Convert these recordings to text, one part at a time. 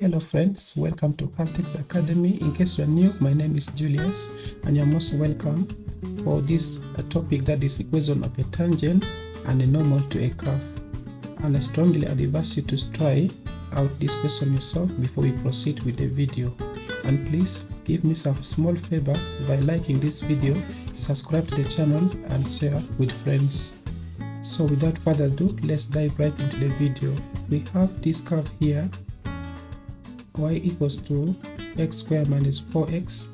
Hello friends, welcome to Caltex Academy. In case you are new, my name is Julius and you are most welcome for this topic, that is equation of a tangent and a normal to a curve. And I strongly advise you to try out this question yourself before we proceed with the video. And please give me some small favor by liking this video, subscribe to the channel and share with friends. So without further ado, let's dive right into the video. We have this curve here, y equals to x squared minus 4x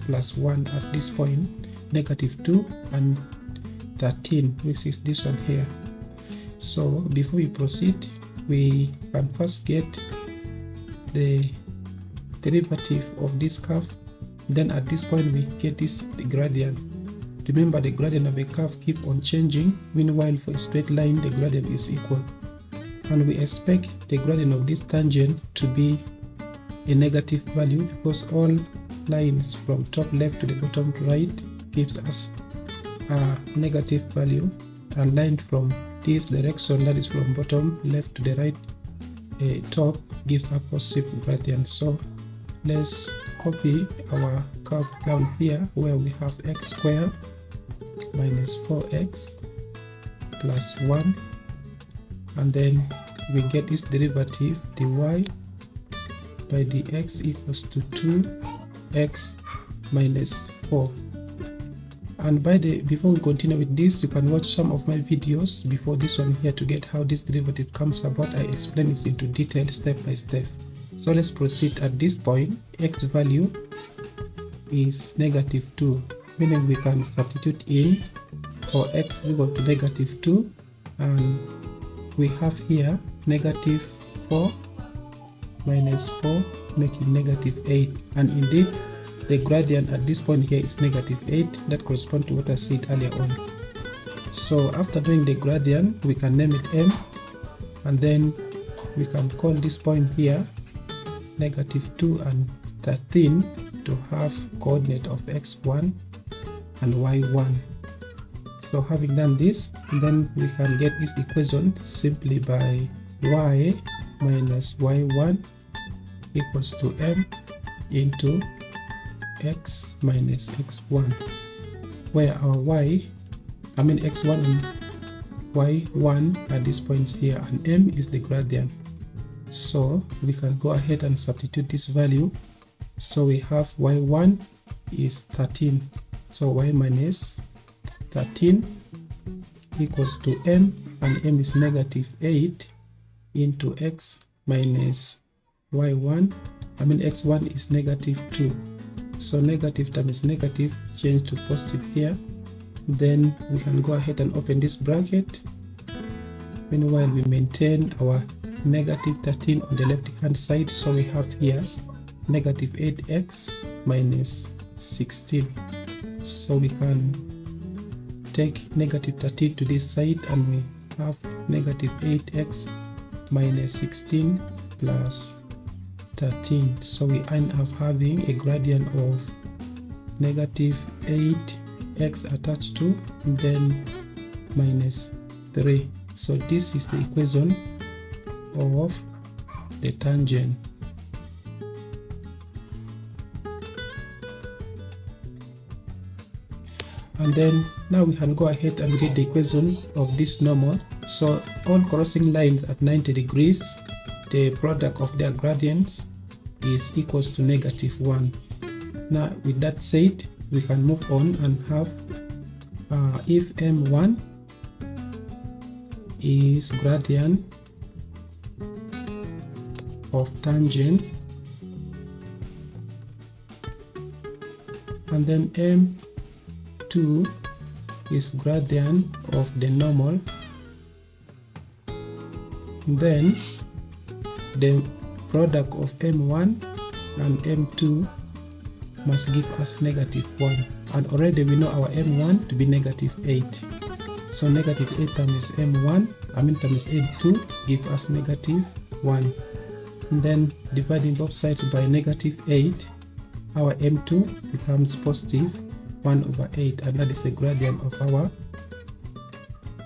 plus 1 at this point, negative 2 and 13, which is this one here. So before we proceed, we can first get the derivative of this curve. Then at this point we get this gradient. Remember, the gradient of a curve keep on changing, meanwhile for a straight line the gradient is equal. And we expect the gradient of this tangent to be a negative value, because all lines from top left to the bottom right gives us a negative value, and line from this direction, that is from bottom left to the right top, gives a positive gradient. So let's copy our curve down here, where we have x squared minus 4x plus 1, and then we get this derivative dy by dx equals to 2x minus 4. And before we continue with this, you can watch some of my videos before this one here to get how this derivative comes about. I explain it into detail step by step. So let's proceed. At this point, x value is negative 2, meaning we can substitute in for x equal to negative 2, and we have here negative 4 minus 4 making negative 8, and indeed the gradient at this point here is negative 8. That corresponds to what I said earlier on. So after doing the gradient, we can name it m, and then we can call this point here negative 2 and 13 to have coordinate of x1 and y1. So having done this, then we can get this equation simply by y minus y1 equals to m into x minus x1, where our x1 and y1 are these points here, and m is the gradient. So we can go ahead and substitute this value. So we have y1 is 13, so y minus 13 equals to m, and m is negative 8 into x minus y1, x1 is negative 2. So negative times negative change to positive here. Then we can go ahead and open this bracket. Meanwhile, we maintain our negative 13 on the left hand side. So we have here negative 8x minus 16. So we can take negative 13 to this side, and we have negative 8x minus 16 plus 13. So we end up having a gradient of negative 8x attached to, and then minus 3. So this is the equation of the tangent. And then now we can go ahead and get the equation of this normal. So all crossing lines at 90 degrees, the product of their gradients is equals to negative 1. Now with that said, we can move on and have if m1 is gradient of tangent, and then m2 is gradient of the normal, then the product of m1 and m2 must give us negative 1, and already we know our m1 to be negative 8. So negative 8 times m1 times m2 give us negative 1, and then dividing both sides by negative 8, our m2 becomes positive 1 over 8, and that is the gradient of our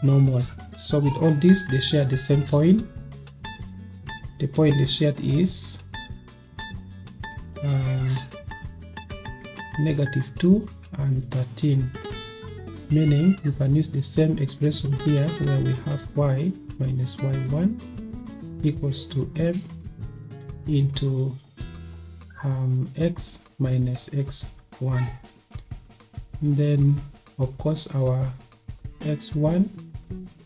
normal. So with all this, they share the same point. The point they shared is -2 and 13, meaning you can use the same expression here where we have y minus y1 equals to m into x minus x1. And then of course our x1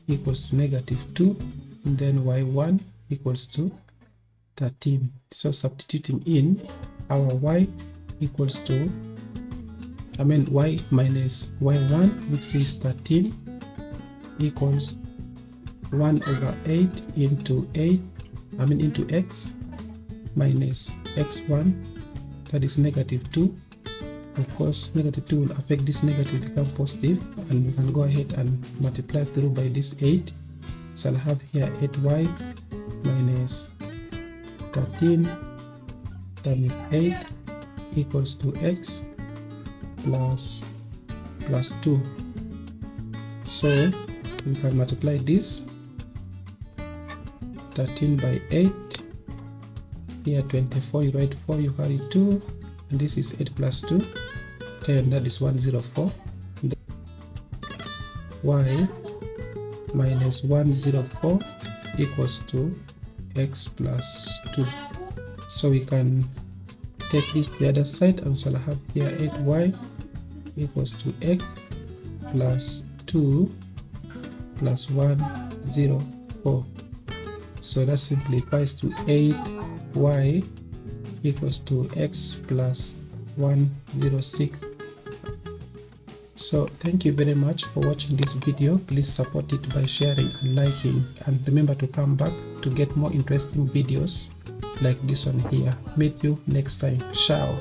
equals to -2, and then y1 equals to 13. So substituting in, our y equals to, y minus y1, which is 13, equals 1/8 into x minus x1, that is -2. Of course, -2 will affect this negative become positive, and we can go ahead and multiply through by this 8. So I'll have here 8y minus 13 times 8 equals to x plus 2. So we can multiply this 13 by 8. Here 24, you write 4, you carry 2, and this is 8 plus 2, 10, that is 104. Y minus 104 equals to x plus 2. So we can take this to the other side, and so I have here 8y equals to x plus 2 plus 104. So that simplifies to 8y equals to x plus 106. So thank you very much for watching this video. Please support it by sharing and liking, and remember to come back to get more interesting videos like this one here. Meet you next time. Ciao.